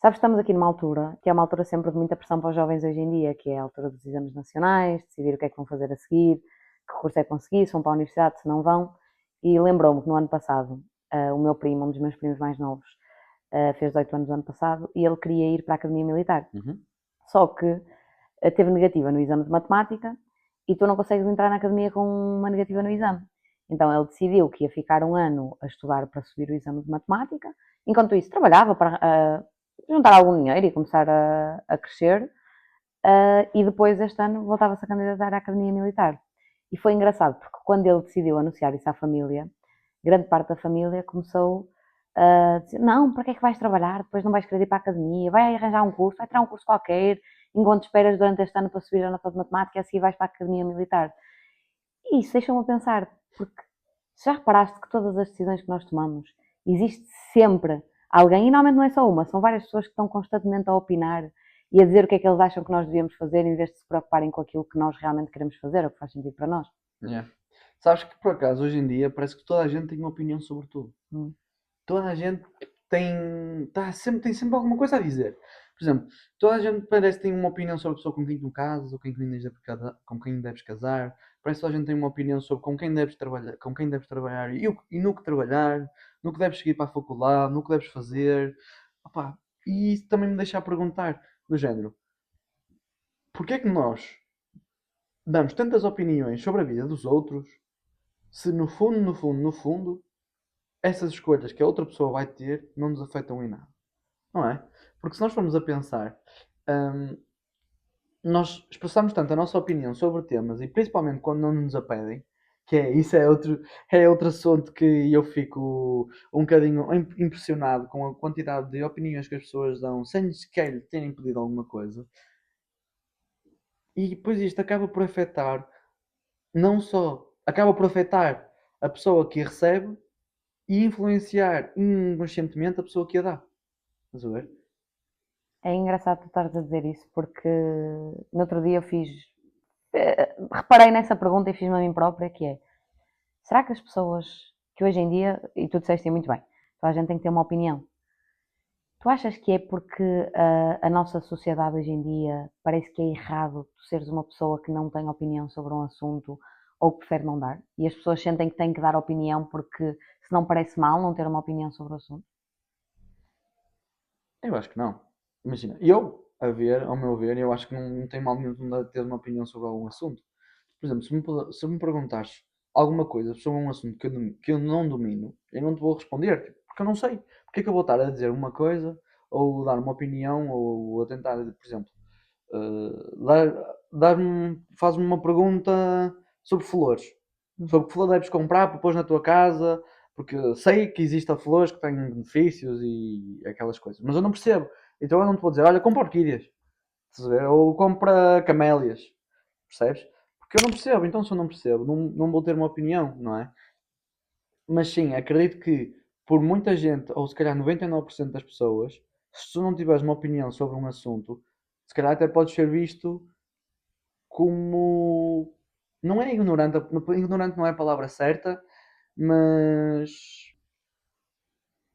Sabes, estamos aqui numa altura, que é uma altura sempre de muita pressão para os jovens hoje em dia, que é a altura dos exames nacionais, decidir o que é que vão fazer a seguir, que curso é que vão seguir, se vão para a universidade, se não vão. E lembrou-me que no ano passado, o meu primo, um dos meus primos mais novos, fez 18 anos no ano passado e ele queria ir para a Academia Militar. Só que teve negativa no exame de matemática e tu não consegues entrar na academia com uma negativa no exame. Então ele decidiu que ia ficar um ano a estudar para subir o exame de matemática, enquanto isso trabalhava para juntar algum dinheiro e começar a crescer, e depois este ano voltava-se a candidatar à Academia Militar. E foi engraçado, porque quando ele decidiu anunciar isso à família, grande parte da família começou a dizer, não, para que é que vais trabalhar? Depois não vais querer ir para a academia, vai arranjar um curso, vai tirar um curso qualquer, enquanto esperas durante este ano para subir a nota de matemática, assim vais para a Academia Militar. E isso deixa-me a pensar, porque já reparaste que todas as decisões que nós tomamos, existe sempre alguém, e normalmente não é só uma, são várias pessoas que estão constantemente a opinar e a dizer o que é que eles acham que nós devíamos fazer, em vez de se preocuparem com aquilo que nós realmente queremos fazer, ou que faz sentido para nós. Yeah. Sabes que por acaso hoje em dia parece que toda a gente tem uma opinião sobre tudo. Toda a gente tem sempre alguma coisa a dizer. Por exemplo, toda a gente parece que tem uma opinião sobre a pessoa com quem tu casas, ou com quem deves casar. Parece que toda a gente tem uma opinião sobre com quem deves trabalhar e no que trabalhar, no que deves seguir para a faculdade, no que deves fazer. Opa, e isso também me deixa a perguntar, do género, porquê é que nós damos tantas opiniões sobre a vida dos outros, se no fundo, essas escolhas que a outra pessoa vai ter não nos afetam em nada, não é? Porque se nós formos a pensar, hum, nós expressamos tanto a nossa opinião sobre temas e principalmente quando não nos a pedem, isso é outro assunto que eu fico um bocadinho impressionado com a quantidade de opiniões que as pessoas dão sem sequer terem pedido alguma coisa. E depois isto acaba por afetar, não só, acaba por afetar a pessoa que a recebe e influenciar inconscientemente a pessoa que a dá. Estás a ver? É engraçado tu estares a dizer isso, porque no outro dia eu reparei nessa pergunta e fiz-me a mim própria, que é, será que as pessoas que hoje em dia, e tu disseste muito bem, toda a gente tem que ter uma opinião. Tu achas que é porque a nossa sociedade hoje em dia parece que é errado tu seres uma pessoa que não tem opinião sobre um assunto ou que prefere não dar? E as pessoas sentem que têm que dar opinião porque se não parece mal não ter uma opinião sobre o assunto? Eu acho que não. Imagina, ao meu ver, eu acho que não tem mal nenhum de ter uma opinião sobre algum assunto. Por exemplo, se me perguntares alguma coisa sobre um assunto que eu não domino, eu não te vou responder, tipo, porque eu não sei. Porque é que eu vou estar a dizer uma coisa, ou dar uma opinião, ou a tentar, por exemplo, faz-me uma pergunta sobre flores. Sobre que flor deves comprar para pôr na tua casa, porque sei que existem flores que têm benefícios e aquelas coisas, mas eu não percebo. Então eu não te vou dizer, olha, compra orquídeas, estás a ver? Ou compra camélias, percebes? Porque eu não percebo, então se eu não percebo, não vou ter uma opinião, não é? Mas sim, acredito que por muita gente, ou se calhar 99% das pessoas, se tu não tiveres uma opinião sobre um assunto, se calhar até podes ser visto como. Não é ignorante, ignorante não é a palavra certa, mas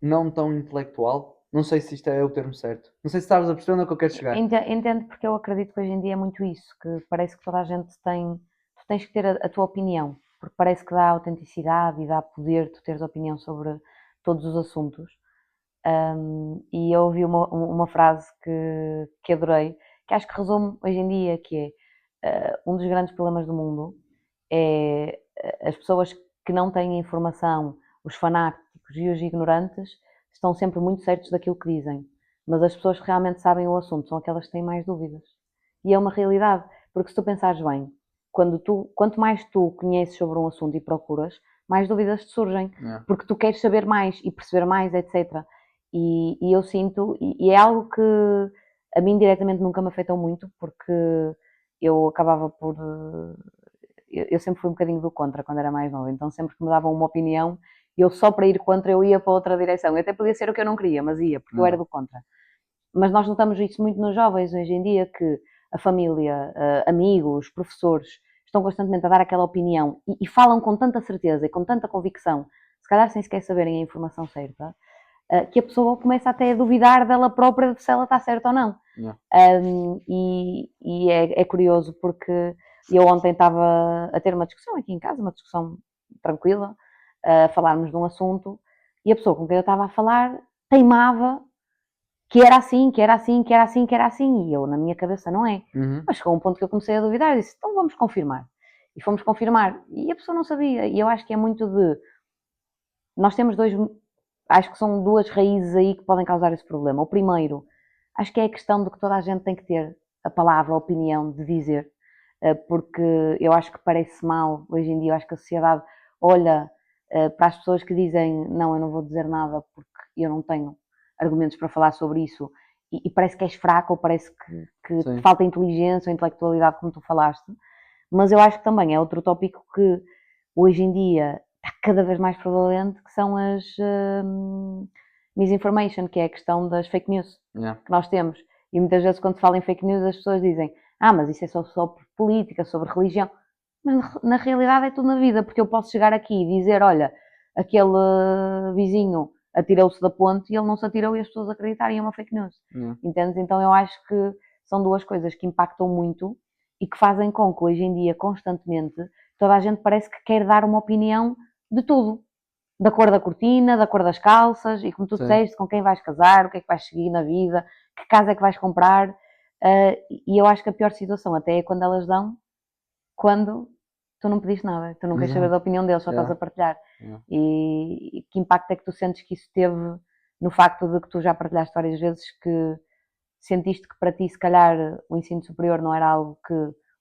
não tão intelectual. Não sei se isto é o termo certo. Não sei se estavas a perceber onde é que eu quero chegar. Entendo, porque eu acredito que hoje em dia é muito isso, que parece que toda a gente tem, tu tens que ter a tua opinião, porque parece que dá autenticidade e dá poder tu teres opinião sobre todos os assuntos. E eu ouvi uma frase que adorei, que acho que resume hoje em dia, que é um dos grandes problemas do mundo é as pessoas que não têm informação, os fanáticos e os ignorantes, estão sempre muito certos daquilo que dizem. Mas as pessoas que realmente sabem o assunto são aquelas que têm mais dúvidas. E é uma realidade, porque se tu pensares bem, quanto mais tu conheces sobre um assunto e procuras, mais dúvidas te surgem, Yeah. porque tu queres saber mais e perceber mais, etc. E eu sinto, e é algo que a mim diretamente nunca me afetou muito, porque eu acabava por. Eu sempre fui um bocadinho do contra quando era mais nova, então sempre que me davam uma opinião, eu só para ir contra eu ia para outra direção. Até podia ser o que eu não queria, mas ia, porque eu era Yeah. do contra. Mas nós notamos isso muito nos jovens hoje em dia, que a família, amigos, professores, estão constantemente a dar aquela opinião e falam com tanta certeza e com tanta convicção, se calhar sem sequer saberem a informação certa, que a pessoa começa até a duvidar dela própria se ela está certa ou não. Yeah. E é curioso porque eu ontem estava a ter uma discussão aqui em casa, uma discussão tranquila, a falarmos de um assunto, e a pessoa com quem eu estava a falar teimava que era assim, que era assim, que era assim, que era assim, e eu na minha cabeça não é. Mas chegou um ponto que eu comecei a duvidar e disse, então vamos confirmar. E fomos confirmar, e a pessoa não sabia, e eu acho que é muito de... Nós temos acho que são duas raízes aí que podem causar esse problema. O primeiro, acho que é a questão de que toda a gente tem que ter a palavra, a opinião de dizer, porque eu acho que parece mal, hoje em dia, eu acho que a sociedade olha para as pessoas que dizem não, eu não vou dizer nada porque eu não tenho argumentos para falar sobre isso, e parece que és fraco, ou parece que te falta inteligência ou intelectualidade, como tu falaste, mas eu acho que também é outro tópico que hoje em dia está cada vez mais prevalente, que são as misinformation, que é a questão das fake news que nós temos. E muitas vezes quando se fala em fake news as pessoas dizem mas isso é só sobre política, sobre religião. Mas na realidade é tudo na vida, porque eu posso chegar aqui e dizer, olha, aquele vizinho atirou-se da ponte e ele não se atirou e as pessoas acreditarem, é uma fake news. Entendes? Então eu acho que são duas coisas que impactam muito e que fazem com que hoje em dia, constantemente, toda a gente parece que quer dar uma opinião de tudo. Da cor da cortina, da cor das calças, e como tu disseste, com quem vais casar, o que é que vais seguir na vida, que casa é que vais comprar. E eu acho que a pior situação até é quando elas dão, quando tu não pediste nada, tu não queres saber da opinião deles, só estás a partilhar. E que impacto é que tu sentes que isso teve no facto de que tu já partilhaste várias vezes que sentiste que para ti, se calhar, o ensino superior não era algo que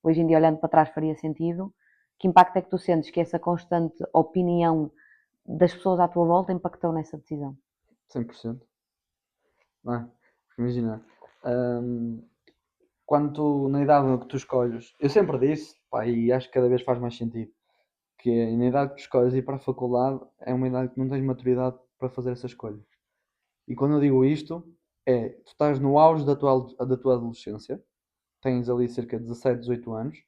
hoje em dia, olhando para trás, faria sentido? Que impacto é que tu sentes que essa constante opinião das pessoas à tua volta impactou nessa decisão? 100%. Não é? Imagina, quando tu, na idade que tu escolhes, eu sempre disse, pá, e acho que cada vez faz mais sentido, que na idade que tu escolhes ir para a faculdade é uma idade que não tens maturidade para fazer essa escolha. E quando eu digo isto, tu estás no auge da tua adolescência, tens ali cerca de 17, 18 anos,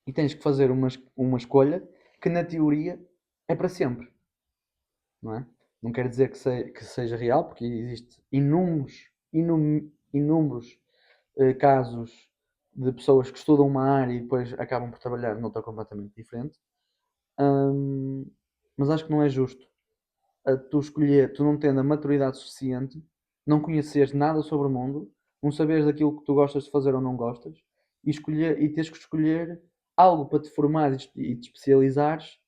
e tens que fazer uma escolha que na teoria é para sempre, não é? Não quer dizer que seja real, porque existe inúmeros casos de pessoas que estudam uma área e depois acabam por trabalhar noutra completamente diferente. Mas acho que não é justo tu escolher, tu não tendo a maturidade suficiente, não conheceres nada sobre o mundo, não saberes daquilo que tu gostas de fazer ou não gostas, e teres que escolher algo para te formar e te especializares,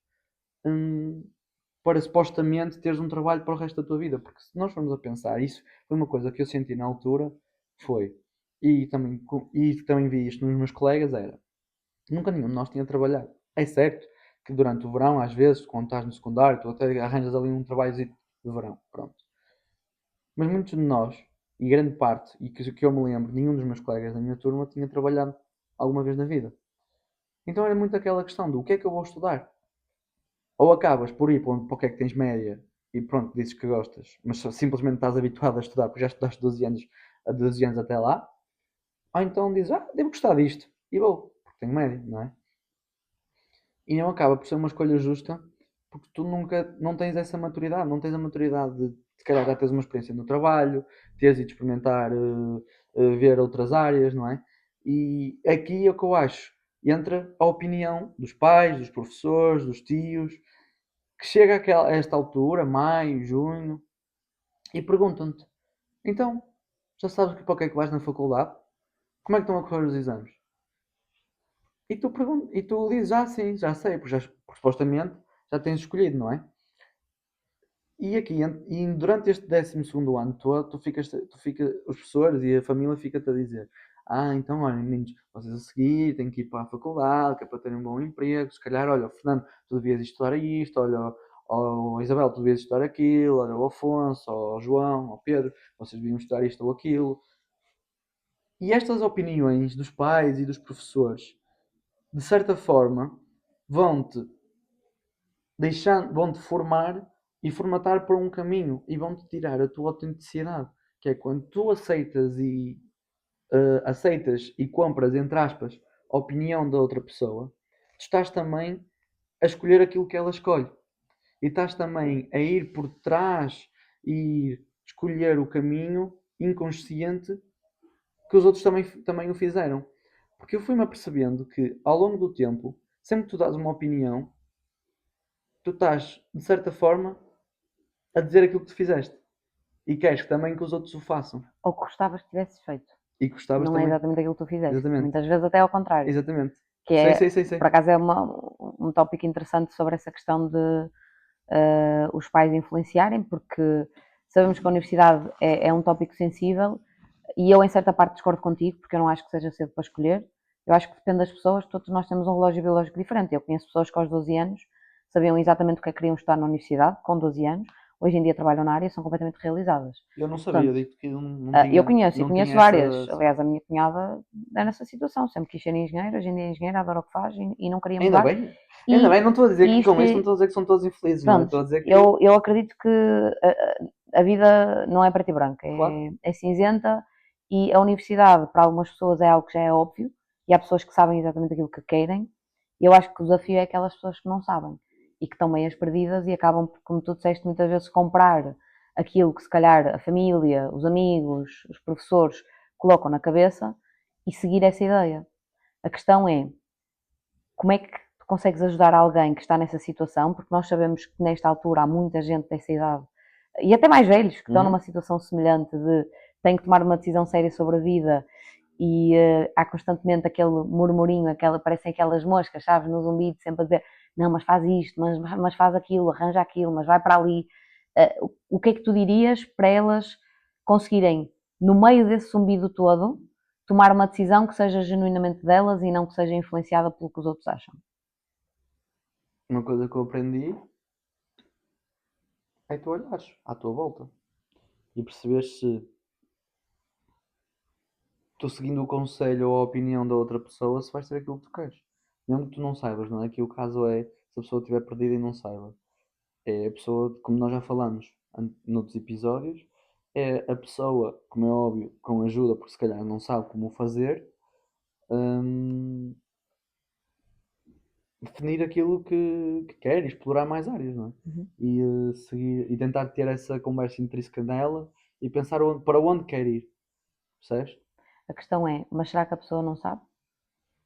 para supostamente teres um trabalho para o resto da tua vida. Porque se nós formos a pensar, isso foi uma coisa que eu senti na altura, foi, e também vi isto nos meus colegas, era, nunca nenhum de nós tinha trabalhado. É certo que durante o verão, às vezes, quando estás no secundário, tu até arranjas ali um trabalho de verão, pronto. Mas muitos de nós, e grande parte, e que eu me lembro, nenhum dos meus colegas da minha turma tinha trabalhado alguma vez na vida. Então era muito aquela questão do o que é que eu vou estudar? Ou acabas por ir para o que é que tens média e pronto, dizes que gostas, mas simplesmente estás habituado a estudar porque já estudaste 12 anos até lá, ou então dizes, devo gostar disto, e vou, porque tenho média, não é? E não acaba por ser uma escolha justa porque tu nunca não tens essa maturidade, não tens a maturidade de se calhar já tens uma experiência no trabalho, teres ido experimentar, ver outras áreas, não é? E aqui é o que eu acho, entra a opinião dos pais, dos professores, dos tios, que chega a esta altura, maio, junho, e perguntam-te, então, já sabes para o que é que vais na faculdade? Como é que estão a correr os exames? E tu dizes, sim, já sei, porque supostamente já tens escolhido, não é? E aqui, durante este 12º ano todo, os professores e a família ficam-te a dizer, então, olha, meninos, vocês a seguir têm que ir para a faculdade, que é para terem um bom emprego, se calhar, olha, Fernando, tu devias estudar isto, olha, Isabel, tu devias estudar aquilo, olha, o Afonso, o João, o Pedro, vocês deviam estudar isto ou aquilo. E estas opiniões dos pais e dos professores, de certa forma, vão-te vão-te formar e formatar para um caminho e vão-te tirar a tua autenticidade, que é quando tu aceitas e compras, entre aspas, a opinião da outra pessoa, tu estás também a escolher aquilo que ela escolhe. E estás também a ir por trás e escolher o caminho inconsciente que os outros também o fizeram. Porque eu fui-me apercebendo que, ao longo do tempo, sempre que tu dás uma opinião, tu estás, de certa forma, a dizer aquilo que tu fizeste. E queres também que os outros o façam. Ou que gostavas que tivesses feito. E gostavas Não é também. exatamente aquilo que tu fizeste. Exatamente. Muitas vezes até ao contrário. Exatamente. Que Sei. por acaso é um tópico interessante sobre essa questão de os pais influenciarem, porque sabemos que a universidade é um tópico sensível e eu em certa parte discordo contigo, porque eu não acho que seja cedo para escolher. Eu acho que depende das pessoas, todos nós temos um relógio biológico diferente. Eu conheço pessoas que aos 12 anos sabiam exatamente o que queriam estudar na universidade, com 12 anos, hoje em dia trabalham na área e são completamente realizadas. Eu não sabia, Portanto, digo que não tinha, eu conheço não conheço tinha várias. essa. Aliás, a minha cunhada é nessa situação, sempre quis ser engenheira, hoje em dia é engenheira, adora o que faz e não queria Ainda mudar. bem. Ainda E, bem, não estou a dizer e que isto, com isto não estou a dizer que são todos infelizes, não é? pronto, Estou a dizer que. eu acredito que a vida não é preto e branco, Claro. é cinzenta e a universidade para algumas pessoas é algo que já é óbvio e há pessoas que sabem exatamente aquilo que querem. E eu acho que o desafio é aquelas pessoas que não sabem e que estão meias perdidas e acabam por, como tu disseste, muitas vezes comprar aquilo que se calhar a família, os amigos, os professores colocam na cabeça e seguir essa ideia. A questão é como é que tu consegues ajudar alguém que está nessa situação, porque nós sabemos que nesta altura há muita gente dessa idade e até mais velhos que estão numa situação semelhante de têm que tomar uma decisão séria sobre a vida e há constantemente aquele murmurinho, parecem aquelas moscas, sabes, no zumbido, sempre a dizer não, mas faz isto, mas faz aquilo, arranja aquilo, mas vai para ali. O que é que tu dirias para elas conseguirem, no meio desse zumbido todo, tomar uma decisão que seja genuinamente delas e não que seja influenciada pelo que os outros acham? Uma coisa que eu aprendi é tu olhares à tua volta e perceberes se tu seguindo o conselho ou a opinião da outra pessoa, se vais ter aquilo que tu queres. Mesmo que tu não saibas, não é? Que o caso é, se a pessoa estiver perdida e não saiba, é a pessoa, como nós já falamos noutros episódios, é a pessoa, como é óbvio, com ajuda, porque se calhar não sabe como o fazer, hum, definir aquilo que quer e explorar mais áreas, não é? Uhum. E seguir e tentar ter essa conversa intrínseca nela e pensar para onde quer ir, percebes? A questão é, mas será que a pessoa não sabe?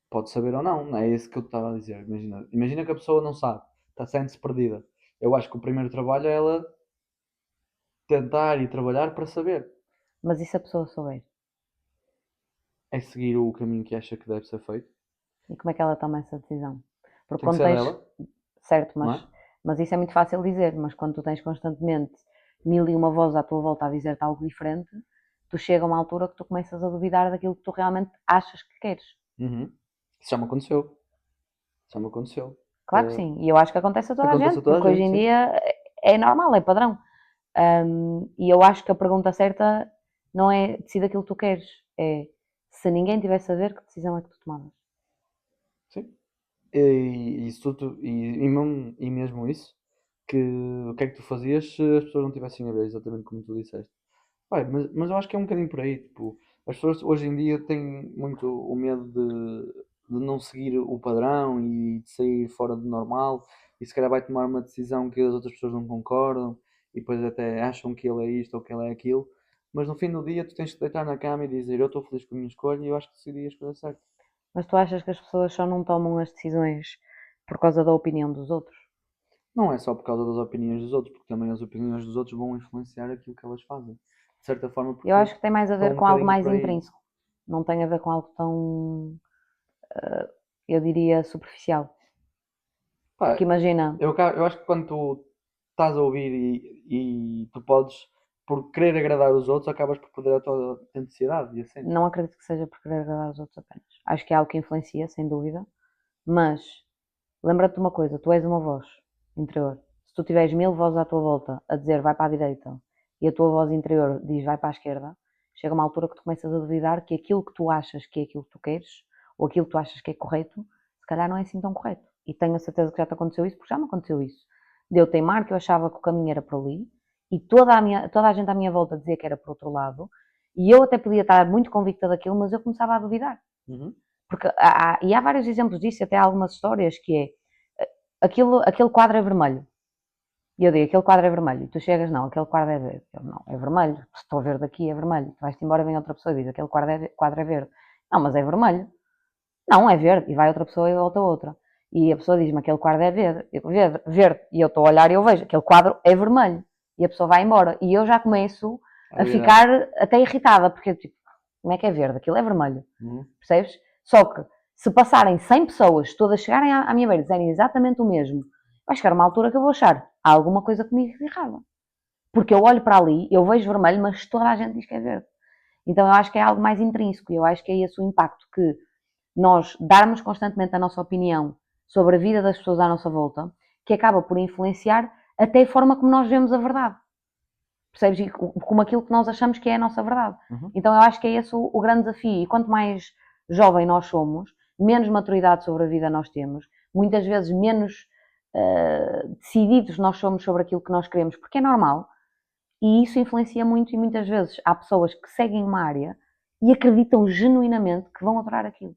Pode saber ou não, não é isso que eu estava a dizer. Imagina que a pessoa não sabe, está sente-se perdida. Eu acho que o primeiro trabalho é ela tentar e trabalhar para saber. Mas e se a pessoa souber? É seguir o caminho que acha que deve ser feito. E como é que ela toma essa decisão? Porque Tem que quando ser tens, dela, certo, não é? mas isso é muito fácil dizer, mas quando tu tens constantemente mil e uma vozes à tua volta a dizer-te algo diferente, tu chega a uma altura que tu começas a duvidar daquilo que tu realmente achas que queres. Uhum. Isso já me aconteceu. Isso já me aconteceu. Claro que sim, e eu acho que acontece a toda a Acontece a gente, toda a porque hoje gente, em sim. dia é normal, é padrão. E eu acho que a pergunta certa não é decide aquilo que tu queres, é se ninguém tivesse a ver, que decisão é que tu tomavas? Sim. E mesmo isso, que o que é que tu fazias se as pessoas não tivessem a ver, exatamente como tu disseste. Pai, mas eu acho que é um bocadinho por aí, tipo, as pessoas hoje em dia têm muito o medo de não seguir o padrão e de sair fora do normal e se calhar vai tomar uma decisão que as outras pessoas não concordam e depois até acham que ele é isto ou que ele é aquilo, mas no fim do dia tu tens que deitar na cama e dizer eu estou feliz com a minha escolha e eu acho que decidi a escolha certa. Mas tu achas que as pessoas só não tomam as decisões por causa da opinião dos outros? Não é só por causa das opiniões dos outros, porque também as opiniões dos outros vão influenciar aquilo que elas fazem. De certa forma, Eu porque acho que tem mais a vão ver um com algo bocadinho mais por aí. intrínseco, não tem a ver com algo tão, eu diria, superficial. Porque Pá, imagina, eu acho que quando tu estás a ouvir e tu podes, por querer agradar os outros, acabas por perder a tua autenticidade e assim. não acredito que seja por querer agradar os outros apenas. Acho que é algo que influencia, sem dúvida, mas lembra-te de uma coisa, tu és uma voz interior. Se tu tiveres mil vozes à tua volta a dizer vai para a direita e a tua voz interior diz vai para a esquerda, chega uma altura que tu começas a duvidar que aquilo que tu achas que é aquilo que tu queres ou aquilo que tu achas que é correto, se calhar não é assim tão correto. E tenho a certeza que já te aconteceu isso, porque já me aconteceu isso. De eu teimar que eu achava que o caminho era por ali e toda a gente à minha volta dizia que era por outro lado e eu até podia estar muito convicta daquilo, mas eu começava a duvidar. Uhum. Porque há vários exemplos disso, até há algumas histórias que é aquele quadro é vermelho. E eu digo, aquele quadro é vermelho. E tu chegas, não, aquele quadro é verde. Eu, não, é vermelho. Se estou a ver daqui, é vermelho. Tu vais-te embora, vem outra pessoa e diz, aquele quadro é verde. Não, mas é vermelho. Não, é verde. E vai outra pessoa e volta outra. E a pessoa diz-me, aquele quadro é verde. Eu, verde. E eu estou a olhar e eu vejo, aquele quadro é vermelho. E a pessoa vai embora. E eu já começo a ficar até irritada, porque tipo, como é que é verde? Aquilo é vermelho. Percebes? Só que, se passarem 100 pessoas, todas chegarem à minha beira e dizerem exatamente o mesmo, vai chegar uma altura que eu vou achar, há alguma coisa comigo de errado. Porque eu olho para ali, eu vejo vermelho, mas toda a gente diz que é verde. Então eu acho que é algo mais intrínseco, eu acho que é esse o impacto que nós darmos constantemente a nossa opinião sobre a vida das pessoas à nossa volta, que acaba por influenciar até a forma como nós vemos a verdade. Percebes? Como aquilo que nós achamos que é a nossa verdade. Então eu acho que é esse o grande desafio. E quanto mais jovem nós somos, menos maturidade sobre a vida nós temos, muitas vezes menos decididos nós somos sobre aquilo que nós queremos, porque é normal. E isso influencia muito e muitas vezes há pessoas que seguem uma área e acreditam genuinamente que vão adorar aquilo.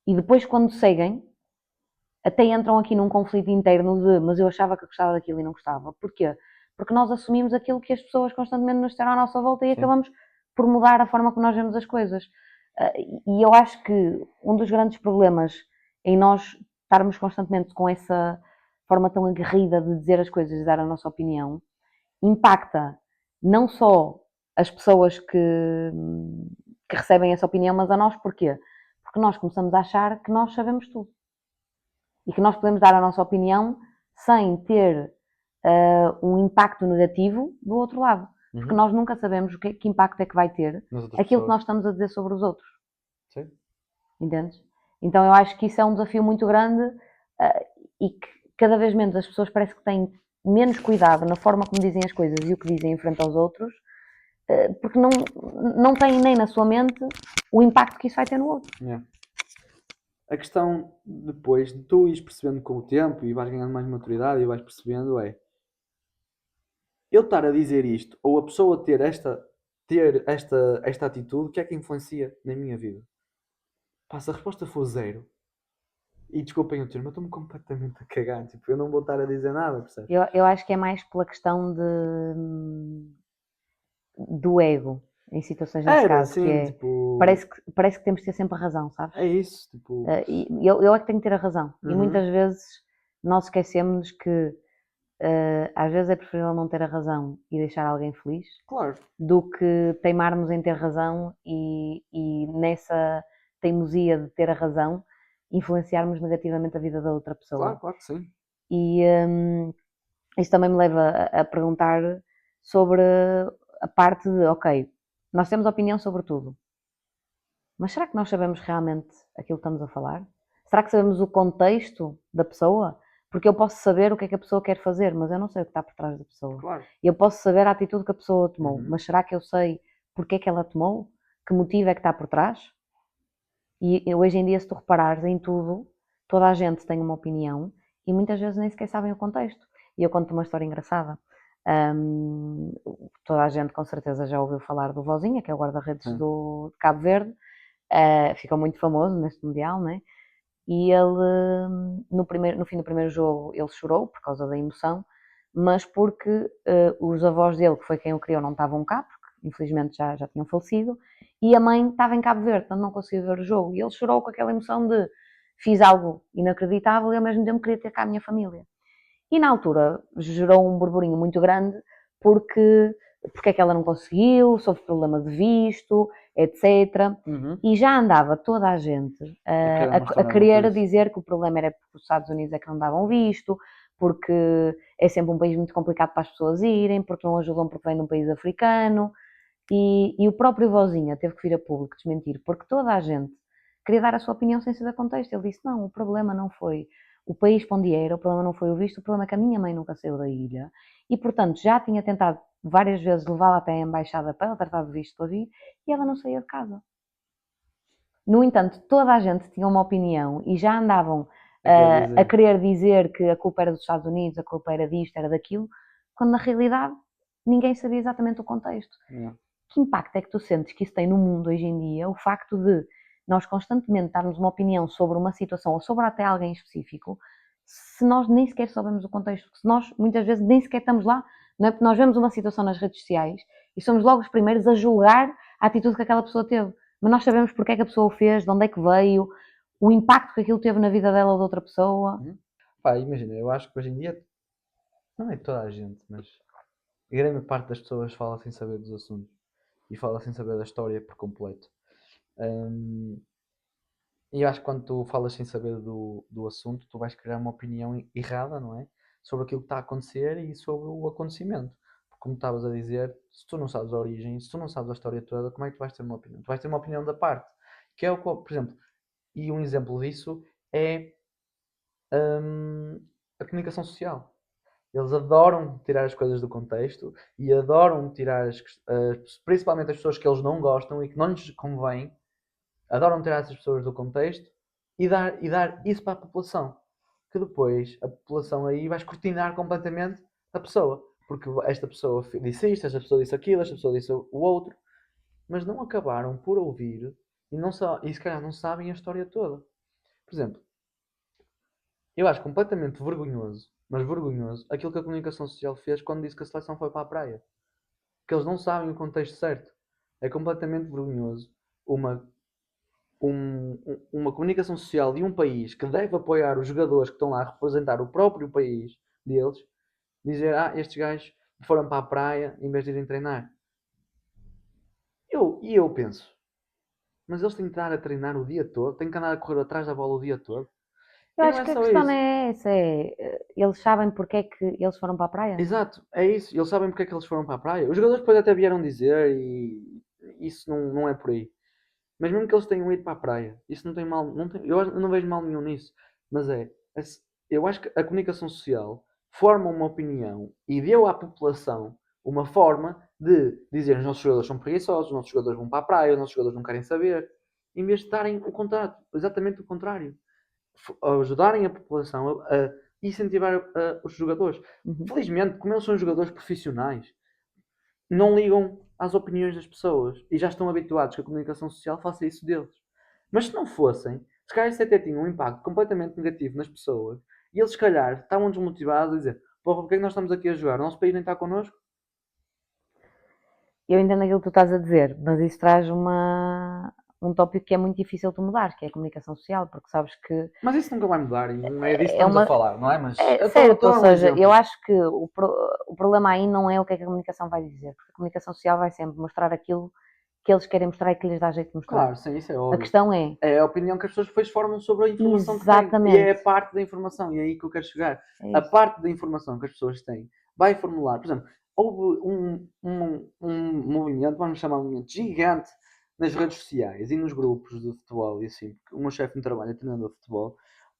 E depois quando seguem, até entram aqui num conflito interno de mas eu achava que gostava daquilo e não gostava. Porquê? Porque nós assumimos aquilo que as pessoas constantemente nos disseram à nossa volta e acabamos por mudar a forma como nós vemos as coisas. E eu acho que um dos grandes problemas em nós estarmos constantemente com essa forma tão aguerrida de dizer as coisas e dar a nossa opinião, impacta não só as pessoas que recebem essa opinião, mas a nós porquê? Porque nós começamos a achar que nós sabemos tudo. E que nós podemos dar a nossa opinião sem ter um impacto negativo do outro lado. Porque nós nunca sabemos que impacto é que vai ter aquilo que nós estamos a dizer sobre os outros. Sim. Entendes? Então eu acho que isso é um desafio muito grande e que cada vez menos as pessoas parece que têm menos cuidado na forma como dizem as coisas e o que dizem em frente aos outros, porque não têm nem na sua mente o impacto que isso vai ter no outro. Yeah. A questão depois de tu ires percebendo com o tempo e vais ganhando mais maturidade e vais percebendo é eu estar a dizer isto ou a pessoa ter esta atitude, o que é que influencia na minha vida? Pá, se a resposta for zero, e desculpem o termo, eu estou-me completamente a cagar, tipo, eu não vou estar a dizer nada, percebes? Eu acho que é mais pela questão do ego em situações nesse caso, sim, que é, tipo... parece que temos de ter sempre a razão, sabes? É isso, tipo... Eu é que tenho que ter a razão. E muitas vezes nós esquecemos que às vezes é preferível não ter a razão e deixar alguém feliz, claro, do que teimarmos em ter razão e nessa teimosia de ter a razão influenciarmos negativamente a vida da outra pessoa. claro que sim. E isso também me leva a perguntar sobre a parte de, ok, nós temos opinião sobre tudo, mas será que nós sabemos realmente aquilo que estamos a falar? Será que sabemos o contexto da pessoa? Porque eu posso saber o que é que a pessoa quer fazer, mas eu não sei o que está por trás da pessoa. Claro. Eu posso saber a atitude que a pessoa tomou, mas será que eu sei porque é que ela tomou? Que motivo é que está por trás? E hoje em dia, se tu reparares em tudo, toda a gente tem uma opinião e muitas vezes nem sequer sabem o contexto. E eu conto uma história engraçada. Toda a gente com certeza já ouviu falar do Vozinha, que é o guarda-redes de Cabo Verde. Ficou muito famoso neste Mundial, né? E ele, no fim do primeiro jogo, ele chorou por causa da emoção, mas porque os avós dele, que foi quem o criou, não estavam cá, porque infelizmente já tinham falecido, e a mãe estava em Cabo Verde, portanto não conseguiu ver o jogo. E ele chorou com aquela emoção de fiz algo inacreditável e ao mesmo tempo queria ter cá a minha família. E na altura gerou um burburinho muito grande porque é que ela não conseguiu, sofre problema de visto, etc. E já andava toda a gente a querer dizer que o problema era porque os Estados Unidos é que não davam visto, porque é sempre um país muito complicado para as pessoas irem, porque não ajudam porque vem de um país africano. E o próprio Vozinha teve que vir a público desmentir, porque toda a gente queria dar a sua opinião sem saber contexto. Ele disse, não, o problema não foi o país para onde era, o problema não foi o visto, o problema é que a minha mãe nunca saiu da ilha e, portanto, já tinha tentado várias vezes levá-la até a embaixada para ela tratar de visto para vir e ela não saía de casa. No entanto, toda a gente tinha uma opinião e já andavam a querer dizer que a culpa era dos Estados Unidos, a culpa era disto, era daquilo, quando na realidade ninguém sabia exatamente o contexto. Que impacto é que tu sentes que isso tem no mundo hoje em dia, o facto de nós constantemente darmos uma opinião sobre uma situação ou sobre até alguém específico, se nós nem sequer sabemos o contexto, se nós muitas vezes nem sequer estamos lá, não é? Porque nós vemos uma situação nas redes sociais e somos logo os primeiros a julgar a atitude que aquela pessoa teve. Mas nós sabemos porque é que a pessoa o fez, de onde é que veio, o impacto que aquilo teve na vida dela ou de outra pessoa. Pá, imagina, eu acho que hoje em dia, não é toda a gente, mas a grande parte das pessoas fala sem saber dos assuntos e fala sem saber da história por completo. E eu acho que quando tu falas sem saber do assunto, tu vais criar uma opinião errada, não é? Sobre aquilo que está a acontecer e sobre o acontecimento. Porque, como estavas a dizer, se tu não sabes a origem, se tu não sabes a história toda, como é que tu vais ter uma opinião? Tu vais ter uma opinião da parte. Que é o que, por exemplo, e um exemplo disso é a comunicação social. Eles adoram tirar as coisas do contexto e adoram tirar, principalmente as pessoas que eles não gostam e que não lhes convém, adoram tirar essas pessoas do contexto e dar isso para a população. Que depois a população aí vai escrutinar completamente a pessoa. Porque esta pessoa disse isto, esta pessoa disse aquilo, esta pessoa disse o outro. Mas não acabaram por ouvir e se calhar não sabem a história toda. Por exemplo, eu acho completamente vergonhoso, mas vergonhoso, aquilo que a comunicação social fez quando disse que a seleção foi para a praia. Que eles não sabem o contexto certo. É completamente vergonhoso uma uma comunicação social de um país que deve apoiar os jogadores que estão lá a representar o próprio país deles, dizer, estes gajos foram para a praia em vez de irem treinar. Eu penso, mas eles têm que estar a treinar o dia todo, têm que andar a correr atrás da bola o dia todo. Eu acho que a questão não é essa, eles sabem porque é que eles foram para a praia? Exato, é isso, eles sabem porque é que eles foram para a praia. Os jogadores depois até vieram dizer e isso não é por aí. Mas mesmo que eles tenham ido para a praia, isso não tem mal, eu não vejo mal nenhum nisso. Mas eu acho que a comunicação social forma uma opinião e deu à população uma forma de dizer os nossos jogadores são preguiçosos, os nossos jogadores vão para a praia, os nossos jogadores não querem saber, em vez de darem o contrário, exatamente o contrário. Ajudarem a população a incentivar os jogadores. Felizmente, como eles são jogadores profissionais, não ligam às opiniões das pessoas e já estão habituados que a comunicação social faça isso deles. Mas se não fossem, se calhar isso até tinha um impacto completamente negativo nas pessoas e eles, se calhar, estavam desmotivados a dizer: porra, porque é que nós estamos aqui a jogar? O nosso país nem está connosco? Eu entendo aquilo que tu estás a dizer, mas isso traz um tópico que é muito difícil de mudar, que é a comunicação social, porque sabes que... Mas isso nunca vai mudar e não é disso que estamos a falar, não é? Mas certo, ou seja, eu acho que o problema aí não é o que é que a comunicação vai dizer, porque a comunicação social vai sempre mostrar aquilo que eles querem mostrar e que lhes dá jeito de mostrar. Claro, sim, isso é óbvio. A questão é... É a opinião que as pessoas depois formam sobre a informação Exatamente. que têm. E é a parte da informação, e é aí que eu quero chegar. A parte da informação que as pessoas têm vai formular, por exemplo, houve um movimento, vamos chamar de um movimento gigante nas redes sociais e nos grupos de futebol e assim, porque o meu chefe me trabalha treinador de futebol,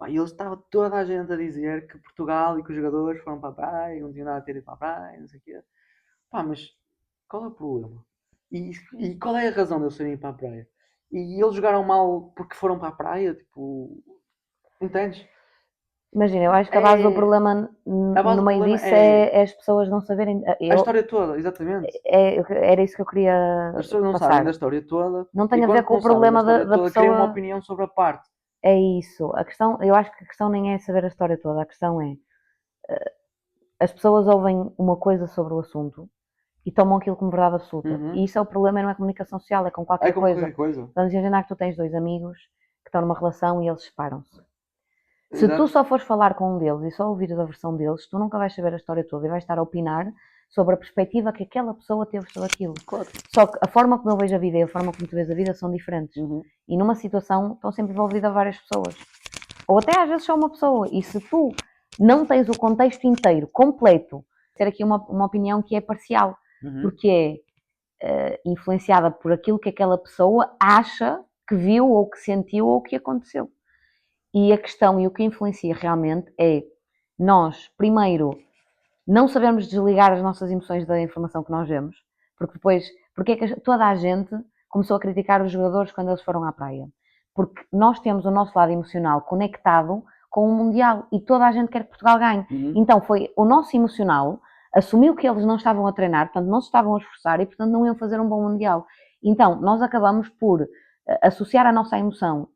e ele estava toda a gente a dizer que Portugal e que os jogadores foram para a praia, não tinham nada a ter ido para a praia, não sei o quê. Mas qual é o problema? E qual é a razão de eles terem ido para a praia? E eles jogaram mal porque foram para a praia? Tipo, entendes? Imagina, eu acho que a base do problema no meio disso é as pessoas não saberem... A história toda, exatamente. Era isso que eu queria As pessoas não passar. sabem da história toda. Não tem a ver com o problema da pessoa... Criam uma opinião sobre a parte. É isso. Eu acho que a questão nem é saber a história toda. A questão é... as pessoas ouvem uma coisa sobre o assunto e tomam aquilo como verdade absoluta. E isso é o problema, não é comunicação social, é com qualquer coisa. Vamos imaginar que tu tens dois amigos que estão numa relação e eles separam-se. Se tu só fores falar com um deles e só ouvires a versão deles, tu nunca vais saber a história toda e vais estar a opinar sobre a perspectiva que aquela pessoa teve sobre aquilo. Claro. Só que a forma como eu vejo a vida e a forma como tu vês a vida são diferentes. E numa situação estão sempre envolvidas várias pessoas. Ou até às vezes só uma pessoa. E se tu não tens o contexto inteiro, completo, ter aqui uma opinião que é parcial, porque é influenciada por aquilo que aquela pessoa acha que viu ou que sentiu ou que aconteceu. E a questão e o que influencia realmente é nós, primeiro, não sabermos desligar as nossas emoções da informação que nós vemos, porque depois, porque é que toda a gente começou a criticar os jogadores quando eles foram à praia? Porque nós temos o nosso lado emocional conectado com o Mundial e toda a gente quer que Portugal ganhe. Então foi o nosso emocional assumiu que eles não estavam a treinar, portanto não se estavam a esforçar e portanto não iam fazer um bom Mundial. Então nós acabamos por associar a nossa emoção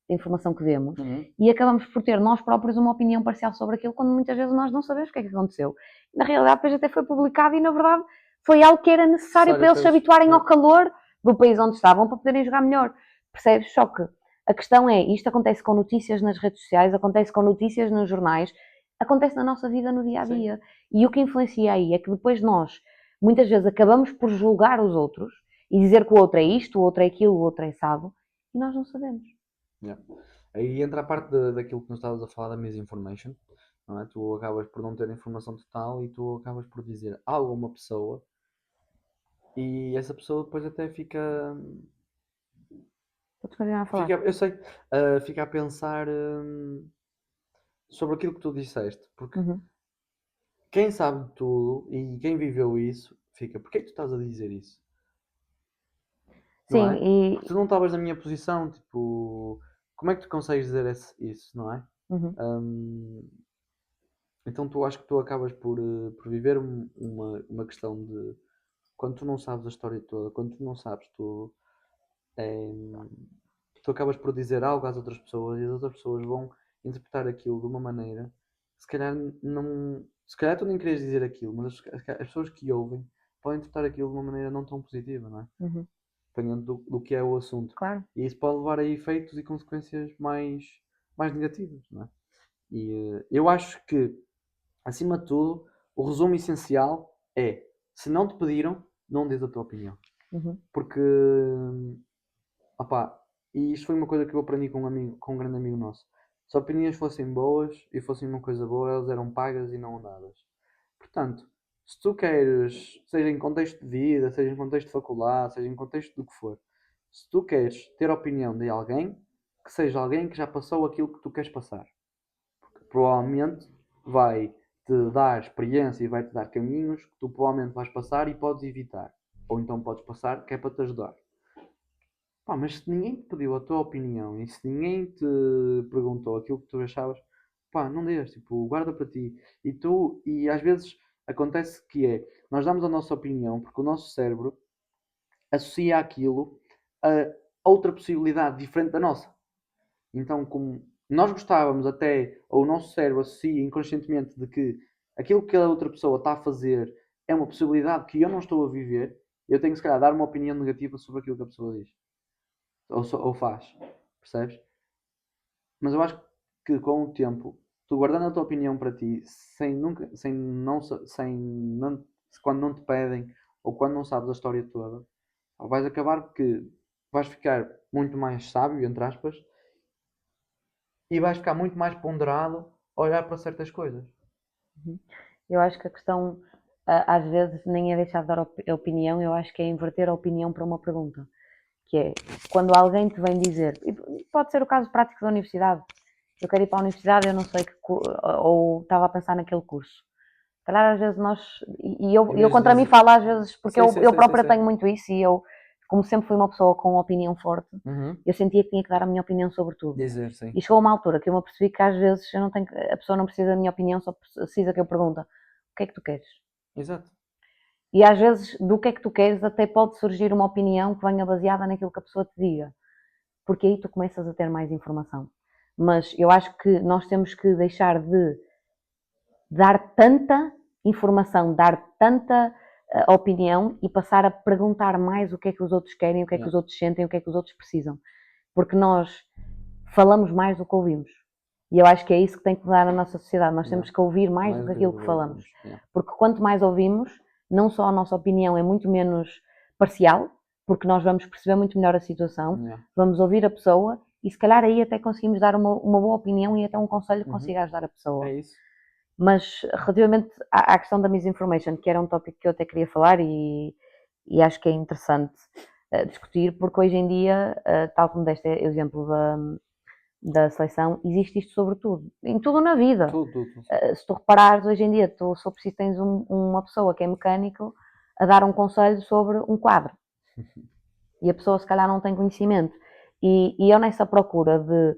da informação que vemos e acabamos por ter nós próprios uma opinião parcial sobre aquilo, quando muitas vezes nós não sabemos o que é que aconteceu. Na realidade, depois até foi publicado e, na verdade, foi algo que era necessário para eles se habituarem ao calor do país onde estavam para poderem jogar melhor. Percebes? Só que a questão é, isto acontece com notícias nas redes sociais, acontece com notícias nos jornais, acontece na nossa vida no dia-a-dia. Sim. E o que influencia aí é que depois nós, muitas vezes, acabamos por julgar os outros e dizer que o outro é isto, o outro é aquilo, o outro é assado, e nós não sabemos. Yeah. Aí entra a parte daquilo que nós estávamos a falar da misinformation, não é? Tu acabas por não ter informação total e tu acabas por dizer algo a uma pessoa e essa pessoa depois até fica... Podes continuar a falar. Eu sei, fica a pensar sobre aquilo que tu disseste, porque quem sabe tudo e quem viveu isso, fica, porquê é que tu estás a dizer isso? Sim, não é? Porque tu não estavas na minha posição, tipo, como é que tu consegues dizer isso, não é? Então tu acho que tu acabas por viver uma questão de quando tu não sabes a história toda, quando tu não sabes tudo, tu acabas por dizer algo às outras pessoas e as outras pessoas vão interpretar aquilo de uma maneira, se calhar não, se calhar tu nem querias dizer aquilo, mas as pessoas que ouvem podem interpretar aquilo de uma maneira não tão positiva, não é? Dependendo do que é o assunto. Claro. E isso pode levar a efeitos e consequências mais negativas, não é? E eu acho que, acima de tudo, o resumo essencial é, se não te pediram, não dês a tua opinião. Porque, opá, e isto foi uma coisa que eu aprendi com um grande amigo nosso. Se opiniões fossem boas e fossem uma coisa boa, elas eram pagas e não dadas. Portanto, se tu queres, seja em contexto de vida, seja em contexto de faculdade, seja em contexto do que for, se tu queres ter a opinião de alguém, que seja alguém que já passou aquilo que tu queres passar. Porque provavelmente vai te dar experiência e vai te dar caminhos que tu provavelmente vais passar e podes evitar. Ou então podes passar que é para te ajudar. Pá, mas se ninguém te pediu a tua opinião e se ninguém te perguntou aquilo que tu achavas, pá, não dês, tipo, guarda para ti. E às vezes acontece que nós damos a nossa opinião porque o nosso cérebro associa aquilo a outra possibilidade diferente da nossa. Então, como nós gostávamos até, ou o nosso cérebro associa inconscientemente de que aquilo que a outra pessoa está a fazer é uma possibilidade que eu não estou a viver, eu tenho que se calhar dar uma opinião negativa sobre aquilo que a pessoa diz. Ou faz. Percebes? Mas eu acho que com o tempo, tu guardando a tua opinião para ti, quando não te pedem, ou quando não sabes a história toda, vais acabar que vais ficar muito mais sábio, entre aspas, e vais ficar muito mais ponderado a olhar para certas coisas. Eu acho que a questão, às vezes, nem é deixar de dar opinião, eu acho que é inverter a opinião para uma pergunta. Que é, quando alguém te vem dizer, e pode ser o caso prático da universidade, eu quero ir para a universidade, eu não sei ou estava a pensar naquele curso. Calhar às vezes nós, e eu contra mim falo às vezes, porque eu própria tenho muito isso e eu, como sempre fui uma pessoa com uma opinião forte, eu sentia que tinha que dar a minha opinião sobre tudo. Dizer, sim. E chegou a uma altura que eu me apercebi que às vezes eu não tenho, a pessoa não precisa da minha opinião, só precisa que eu pergunte, o que é que tu queres? Exato. E às vezes, do que é que tu queres, até pode surgir uma opinião que venha baseada naquilo que a pessoa te diga. Porque aí tu começas a ter mais informação. Mas eu acho que nós temos que deixar de dar tanta informação, dar tanta opinião e passar a perguntar mais o que é que os outros querem, o que é que os outros sentem, o que é que os outros precisam. Porque nós falamos mais do que ouvimos. E eu acho que é isso que tem que mudar na nossa sociedade. Nós temos que ouvir mais do que aquilo que falamos. Porque quanto mais ouvimos, não só a nossa opinião é muito menos parcial, porque nós vamos perceber muito melhor a situação, vamos ouvir a pessoa e se calhar aí até conseguimos dar uma boa opinião e até um conselho que consiga ajudar a pessoa. É isso. Mas relativamente à questão da misinformation, que era um tópico que eu até queria falar e acho que é interessante discutir, porque hoje em dia, tal como deste exemplo da seleção, existe isto sobre tudo, em tudo na vida. Tudo. Se tu reparares, hoje em dia, tu só preciso tens uma pessoa que é mecânico a dar um conselho sobre um quadro. E a pessoa se calhar não tem conhecimento. E eu nessa procura de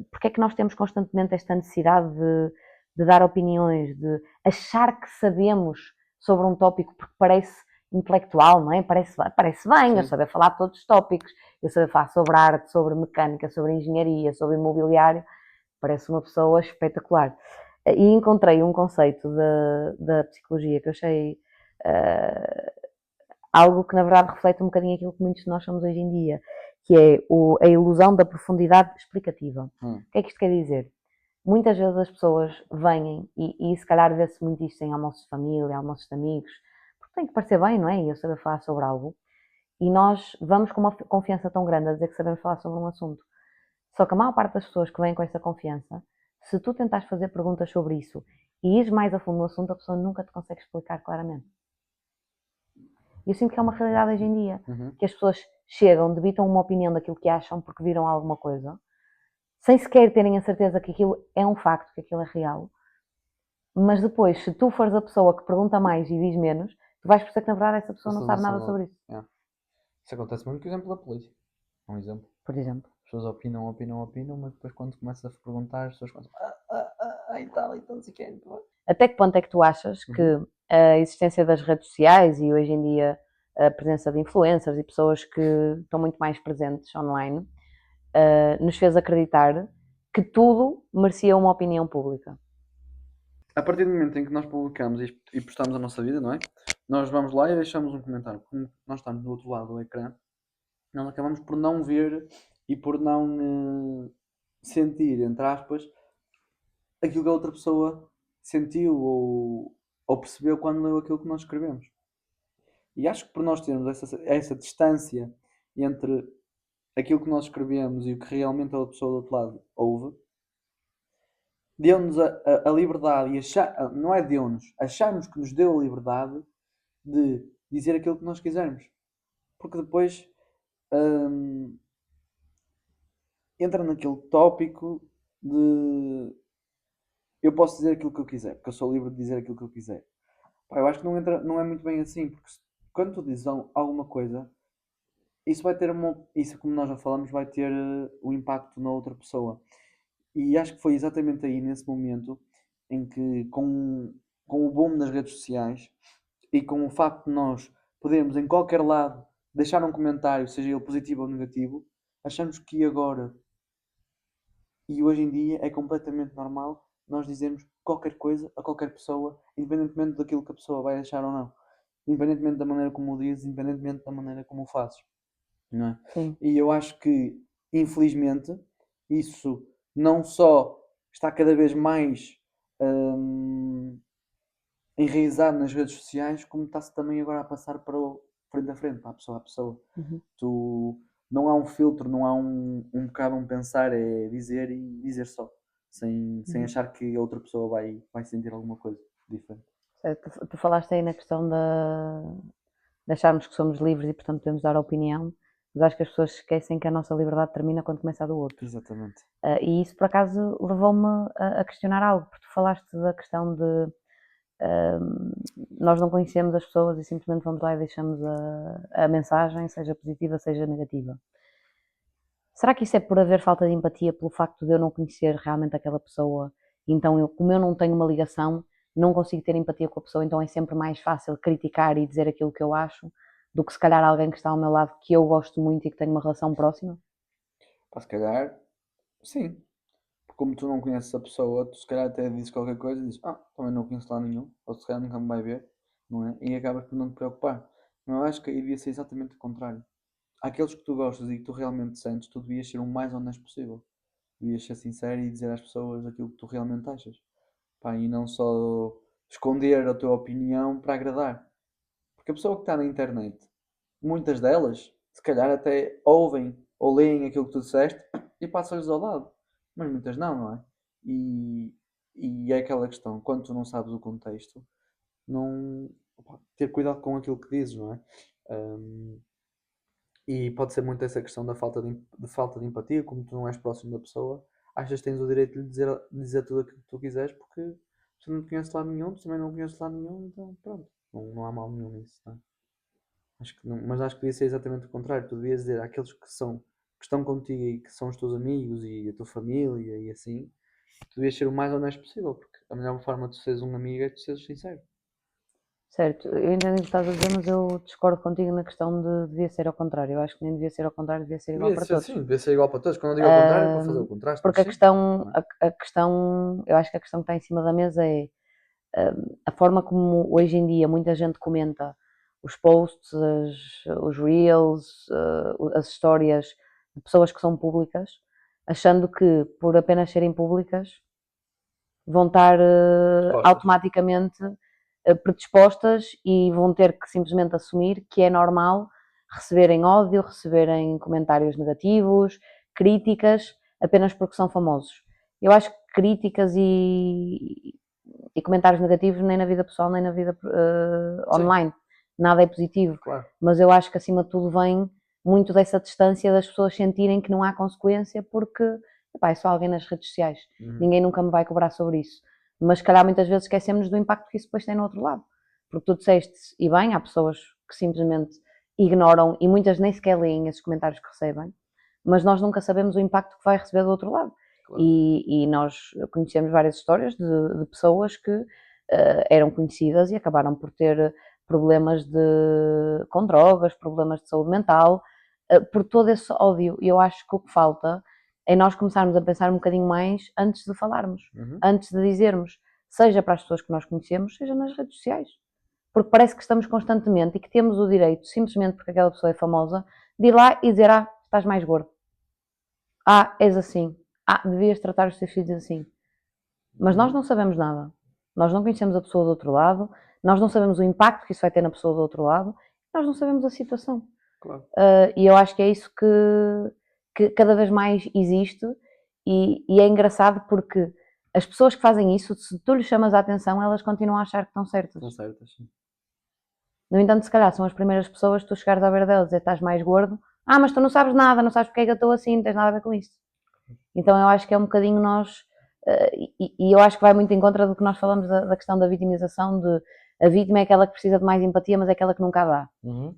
porque é que nós temos constantemente esta necessidade de dar opiniões, de achar que sabemos sobre um tópico, porque parece intelectual, não é? Parece bem eu Sim. saber falar de todos os tópicos, eu saber falar sobre arte, sobre mecânica, sobre engenharia, sobre imobiliário, parece uma pessoa espetacular. E encontrei um conceito da psicologia que eu achei algo que na verdade reflete um bocadinho aquilo que muitos de nós somos hoje em dia, que é a ilusão da profundidade explicativa. O que é que isto quer dizer? Muitas vezes as pessoas vêm, e se calhar vê-se muito isto em almoços de família, almoços de amigos, porque tem que parecer bem, não é? E eu saber falar sobre algo, e nós vamos com uma confiança tão grande a dizer que sabemos falar sobre um assunto. Só que a maior parte das pessoas que vêm com essa confiança, se tu tentares fazer perguntas sobre isso e ires mais a fundo no assunto, a pessoa nunca te consegue explicar claramente. E eu sinto que é uma realidade hoje em dia, que as pessoas chegam, debitam uma opinião daquilo que acham porque viram alguma coisa, sem sequer terem a certeza que aquilo é um facto, que aquilo é real. Mas depois, se tu fores a pessoa que pergunta mais e diz menos, tu vais perceber que na verdade essa pessoa não sabe nada sobre isso. Isso acontece muito, por exemplo, da política. Um exemplo. Por exemplo. As pessoas opinam, mas depois quando começas a perguntar, as pessoas começam e tal, não sei o quê. Até que ponto é que tu achas que a existência das redes sociais e hoje em dia a presença de influencers e pessoas que estão muito mais presentes online nos fez acreditar que tudo merecia uma opinião pública? A partir do momento em que nós publicamos e postamos a nossa vida, não é? Nós vamos lá e deixamos um comentário. Como nós estamos do outro lado do ecrã, nós acabamos por não ver e por não sentir, entre aspas, aquilo que a outra pessoa sentiu ou percebeu quando leu aquilo que nós escrevemos. E acho que por nós termos essa distância entre aquilo que nós escrevemos e o que realmente a outra pessoa do outro lado ouve, deu-nos a liberdade e não é deu-nos, achamos que nos deu a liberdade de dizer aquilo que nós quisermos. Porque depois entra naquele tópico de eu posso dizer aquilo que eu quiser, porque eu sou livre de dizer aquilo que eu quiser. Pá, eu acho que não é muito bem assim, porque quando tu dizes alguma coisa, isso vai ter isso, como nós já falamos, vai ter um impacto na outra pessoa. E acho que foi exatamente aí, nesse momento, em que com o boom das redes sociais e com o facto de nós podermos em qualquer lado deixar um comentário, seja ele positivo ou negativo, achamos que agora e hoje em dia é completamente normal nós dizermos qualquer coisa a qualquer pessoa, independentemente daquilo que a pessoa vai achar ou não. Independentemente da maneira como o dizes, independentemente da maneira como o fazes. Não é? Sim. E eu acho que, infelizmente, isso não só está cada vez mais enraizado nas redes sociais, como está-se também agora a passar para o frente a frente, para a pessoa a pessoa. Tu, não há um filtro, não há um bocado um pensar, é dizer e dizer só, sem achar que a outra pessoa vai sentir alguma coisa diferente. Tu falaste aí na questão de acharmos que somos livres e portanto podemos dar a opinião, mas acho que as pessoas esquecem que a nossa liberdade termina quando começa a do outro. Exatamente. E isso por acaso levou-me a questionar algo, porque tu falaste da questão de nós não conhecemos as pessoas e simplesmente vamos lá e deixamos a mensagem, seja positiva, seja negativa. Será que isso é por haver falta de empatia, pelo facto de eu não conhecer realmente aquela pessoa? Então, como eu não tenho uma ligação, não consigo ter empatia com a pessoa, então é sempre mais fácil criticar e dizer aquilo que eu acho do que se calhar alguém que está ao meu lado que eu gosto muito e que tenho uma relação próxima? Pá, se calhar, sim. Porque como tu não conheces a pessoa, tu se calhar até dizes qualquer coisa e dizes, também não conheço lá nenhum, ou se calhar nunca me vai ver, não é? E acabas por não te preocupar. Mas eu acho que aí devia ser exatamente o contrário. Aqueles que tu gostas e que tu realmente sentes, tu devias ser o mais honesto possível. Devias ser sincero e dizer às pessoas aquilo que tu realmente achas. Pá, e não só esconder a tua opinião para agradar. Porque a pessoa que está na internet, muitas delas, se calhar até ouvem ou leem aquilo que tu disseste e passam-lhes ao lado. Mas muitas não é? E, e é aquela questão, quando tu não sabes o contexto, não, ter cuidado com aquilo que dizes, não é? Um, e pode ser muito essa questão da falta de empatia, como tu não és próximo da pessoa, achas que tens o direito de lhe dizer tudo aquilo que tu quiseres, porque tu não te conheces lá nenhum, tu também não conheces lá nenhum, então pronto, não há mal nenhum nisso, não é? Acho que não, mas acho que devia ser exatamente o contrário. Tu devias dizer àqueles que estão contigo e que são os teus amigos e a tua família e assim, tu devias ser o mais honesto possível, porque a melhor forma de seres um amigo é tu seres sincero. Certo, eu entendo o que estás a dizer, mas eu discordo contigo na questão de devia ser ao contrário. Eu acho que nem devia ser ao contrário, devia ser igual Devia para ser todos. assim, devia ser igual para todos. Quando eu digo ao contrário é para fazer o contraste, Porque mas a sim. questão, Não é? a questão, eu acho que a questão que está em cima da mesa é a forma como hoje em dia muita gente comenta os posts, os reels, as histórias de pessoas que são públicas, achando que por apenas serem públicas vão estar Dispostas. automaticamente predispostas e vão ter que simplesmente assumir que é normal receberem ódio, receberem comentários negativos, críticas, apenas porque são famosos. Eu acho que críticas e comentários negativos nem na vida pessoal nem na vida online, nada é positivo. Claro. Mas eu acho que acima de tudo vem muito dessa distância das pessoas sentirem que não há consequência porque epá, é só alguém nas redes sociais, ninguém nunca me vai cobrar sobre isso. Mas se calhar muitas vezes esquecemos do impacto que isso depois tem no outro lado. Porque tu disseste, e bem, há pessoas que simplesmente ignoram e muitas nem sequer leem esses comentários que recebem, mas nós nunca sabemos o impacto que vai receber do outro lado. Claro. E nós conhecemos várias histórias de pessoas que eram conhecidas e acabaram por ter problemas com drogas, problemas de saúde mental, por todo esse ódio. E eu acho que o que falta é nós começarmos a pensar um bocadinho mais antes de falarmos, antes de dizermos, seja para as pessoas que nós conhecemos, seja nas redes sociais. Porque parece que estamos constantemente e que temos o direito, simplesmente porque aquela pessoa é famosa, de ir lá e dizer: Ah, estás mais gordo. Ah, és assim. Ah, devias tratar os teus filhos assim. Mas nós não sabemos nada. Nós não conhecemos a pessoa do outro lado, nós não sabemos o impacto que isso vai ter na pessoa do outro lado, nós não sabemos a situação. Claro. E eu acho que é isso que cada vez mais existe e é engraçado porque as pessoas que fazem isso, se tu lhes chamas a atenção, elas continuam a achar que estão certas. Estão certas, sim. No entanto, se calhar são as primeiras pessoas que tu chegares à beira delas e dizer estás mais gordo, mas tu não sabes nada, não sabes porque é que eu estou assim, não tens nada a ver com isso. Então eu acho que é um bocadinho nós, e eu acho que vai muito em contra do que nós falamos da questão da vitimização, de a vítima é aquela que precisa de mais empatia, mas é aquela que nunca dá.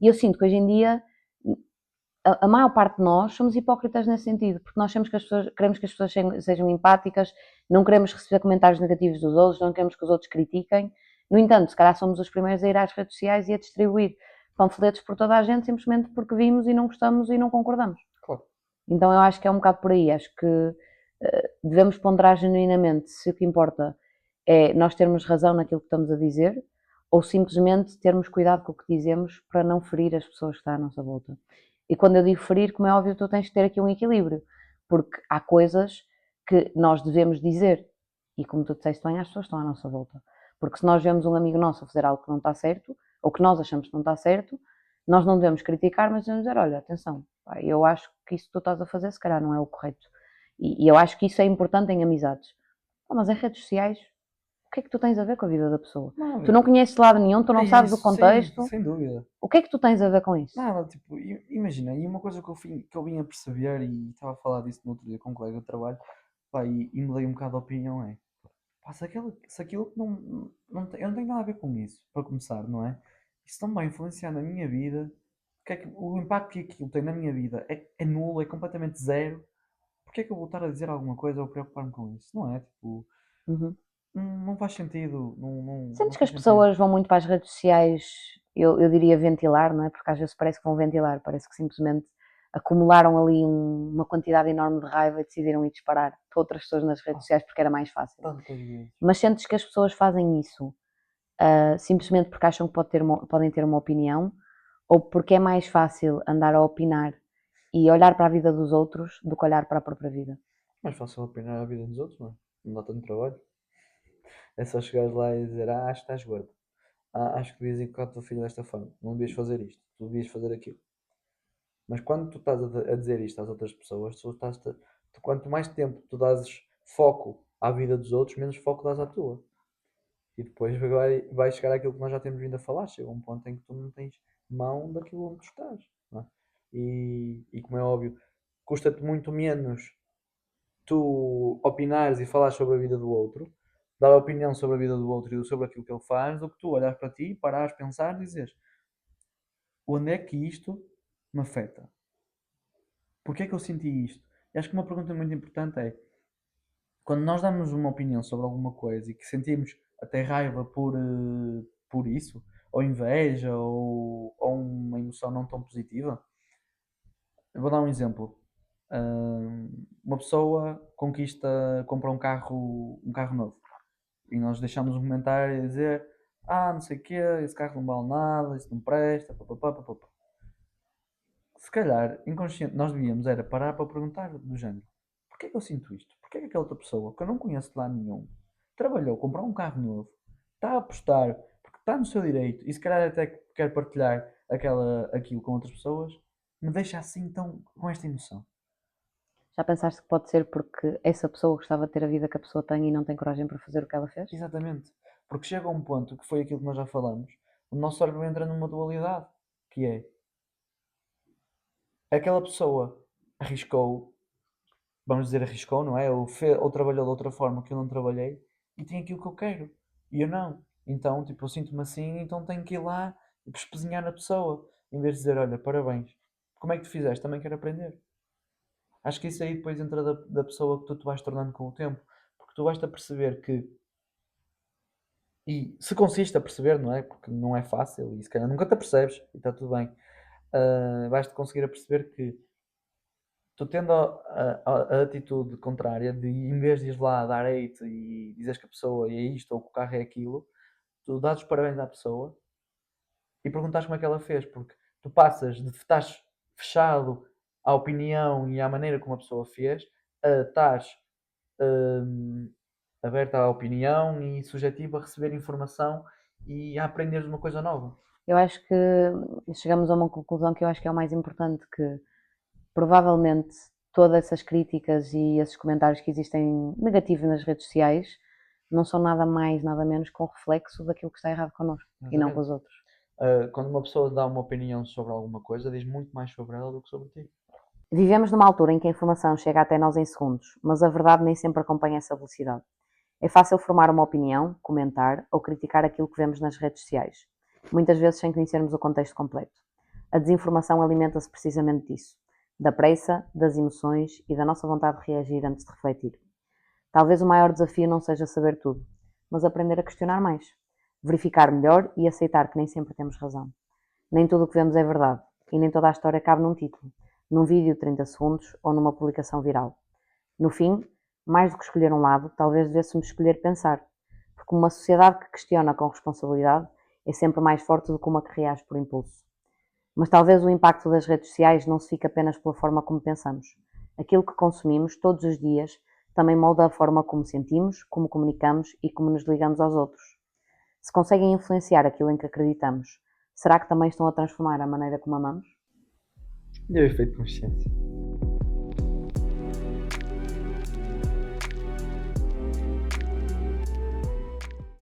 E eu sinto que hoje em dia a maior parte de nós somos hipócritas nesse sentido, porque nós queremos que as pessoas sejam empáticas, não queremos receber comentários negativos dos outros, não queremos que os outros critiquem. No entanto, se calhar somos os primeiros a ir às redes sociais e a distribuir panfletos por toda a gente, simplesmente porque vimos e não gostamos e não concordamos. Claro. Então eu acho que é um bocado por aí, acho que devemos ponderar genuinamente se o que importa é nós termos razão naquilo que estamos a dizer ou simplesmente termos cuidado com o que dizemos para não ferir as pessoas que estão à nossa volta. E quando eu digo ferir, como é óbvio, tu tens que ter aqui um equilíbrio, porque há coisas que nós devemos dizer e como tu disseste bem, as pessoas estão à nossa volta. Porque se nós vemos um amigo nosso a fazer algo que não está certo, ou que nós achamos que não está certo, nós não devemos criticar, mas devemos dizer, olha, atenção, pá, eu acho que isso que tu estás a fazer se calhar não é o correto. E eu acho que isso é importante em amizades. Mas em redes sociais, o que é que tu tens a ver com a vida da pessoa? Não, Tu não conheces lado nenhum, tu não sabes isso, o contexto. Sem dúvida. O que é que tu tens a ver com isso? Nada, tipo, imagina, e uma coisa que eu vim a perceber, e estava a falar disso no outro dia com um colega de trabalho, pá, e mudei um bocado a opinião, pá, se aquilo eu não tenho nada a ver com isso, para começar, não é? Isso não vai influenciar na minha vida, o impacto que aquilo tem na minha vida é nulo, é completamente zero, porque é que eu vou estar a dizer alguma coisa ou preocupar-me com isso? Não é? Tipo, Uhum. não faz sentido, Sentes não que faz as sentido. pessoas vão muito para as redes sociais, eu diria ventilar, não é? Porque às vezes parece que vão ventilar, parece que simplesmente acumularam ali uma quantidade enorme de raiva e decidiram ir disparar para outras pessoas nas redes sociais porque era mais fácil. Tantas vezes. Mas sentes que as pessoas fazem isso simplesmente porque acham que podem ter uma opinião ou porque é mais fácil andar a opinar e olhar para a vida dos outros do que olhar para a própria vida? Mais fácil opinar a vida dos outros, não é? Não dá tanto trabalho. É só chegares lá e dizer, acho que estás gordo. Acho que devias educar o teu filho desta forma. Não devias fazer isto. Tu devias fazer aquilo. Mas quando tu estás a dizer isto às outras pessoas, quanto mais tempo tu dás foco à vida dos outros, menos foco dás à tua. E depois vai chegar àquilo que nós já temos vindo a falar. Chega um ponto em que tu não tens mão daquilo onde tu estás. Não é? E como é óbvio, custa-te muito menos tu opinares e falares sobre a vida do outro, dar a opinião sobre a vida do outro e sobre aquilo que ele faz, do que tu olhares para ti, parares, pensar e dizeres onde é que isto me afeta? Porquê é que eu senti isto? E acho que uma pergunta muito importante é quando nós damos uma opinião sobre alguma coisa e que sentimos até raiva por isso, ou inveja, ou uma emoção não tão positiva. Eu vou dar um exemplo. Uma pessoa compra um carro novo. E nós deixamos um comentário a dizer: ah, não sei o quê, esse carro não vale nada, isso não presta, papapá, papapá. Se calhar, inconsciente, nós devíamos era parar para perguntar do género: porquê é que eu sinto isto? Porquê é que aquela outra pessoa, que eu não conheço de lado nenhum, trabalhou, comprou um carro novo, está a apostar, porque está no seu direito, e se calhar até quer partilhar aquilo com outras pessoas, me deixa assim tão com esta emoção. Já pensaste que pode ser porque essa pessoa gostava de ter a vida que a pessoa tem e não tem coragem para fazer o que ela fez? Exatamente. Porque chega a um ponto, que foi aquilo que nós já falamos, o nosso cérebro entra numa dualidade, que é aquela pessoa arriscou, vamos dizer arriscou, não é? Ou trabalhou de outra forma que eu não trabalhei e tem aquilo que eu quero e eu não. Então, tipo, eu sinto-me assim, então tenho que ir lá e espezinhar na pessoa, em vez de dizer, olha, parabéns, como é que tu fizeste? Também quero aprender. Acho que isso aí depois entra da pessoa que tu te vais tornando com o tempo, porque tu vais-te a perceber que, e se consiste a perceber, não é? Porque não é fácil e se calhar nunca te apercebes e está tudo bem. Vais-te conseguir a perceber que tu tendo a atitude contrária de em vez de ires lá dar hate e dizeres que a pessoa é isto ou que o carro é aquilo, tu dás os parabéns à pessoa e perguntas como é que ela fez, porque tu passas de estás fechado à opinião e à maneira como a pessoa fez, a estás hum, aberta à opinião e sujetiva a receber informação e a aprenderes uma coisa nova. Eu acho que chegamos a uma conclusão que eu acho que é o mais importante, que provavelmente todas essas críticas e esses comentários que existem negativos nas redes sociais não são nada mais, nada menos que um reflexo daquilo que está errado connosco e não com os outros. Quando uma pessoa dá uma opinião sobre alguma coisa, diz muito mais sobre ela do que sobre ti. Vivemos numa altura em que a informação chega até nós em segundos, mas a verdade nem sempre acompanha essa velocidade. É fácil formar uma opinião, comentar ou criticar aquilo que vemos nas redes sociais, muitas vezes sem conhecermos o contexto completo. A desinformação alimenta-se precisamente disso, da pressa, das emoções e da nossa vontade de reagir antes de refletir. Talvez o maior desafio não seja saber tudo, mas aprender a questionar mais, verificar melhor e aceitar que nem sempre temos razão. Nem tudo o que vemos é verdade, e nem toda a história cabe num título, num vídeo de 30 segundos ou numa publicação viral. No fim, mais do que escolher um lado, talvez devêssemos escolher pensar, porque uma sociedade que questiona com responsabilidade é sempre mais forte do que uma que reage por impulso. Mas talvez o impacto das redes sociais não se fique apenas pela forma como pensamos. Aquilo que consumimos todos os dias também molda a forma como sentimos, como comunicamos e como nos ligamos aos outros. Se conseguem influenciar aquilo em que acreditamos, será que também estão a transformar a maneira como amamos? E o efeito de consciência.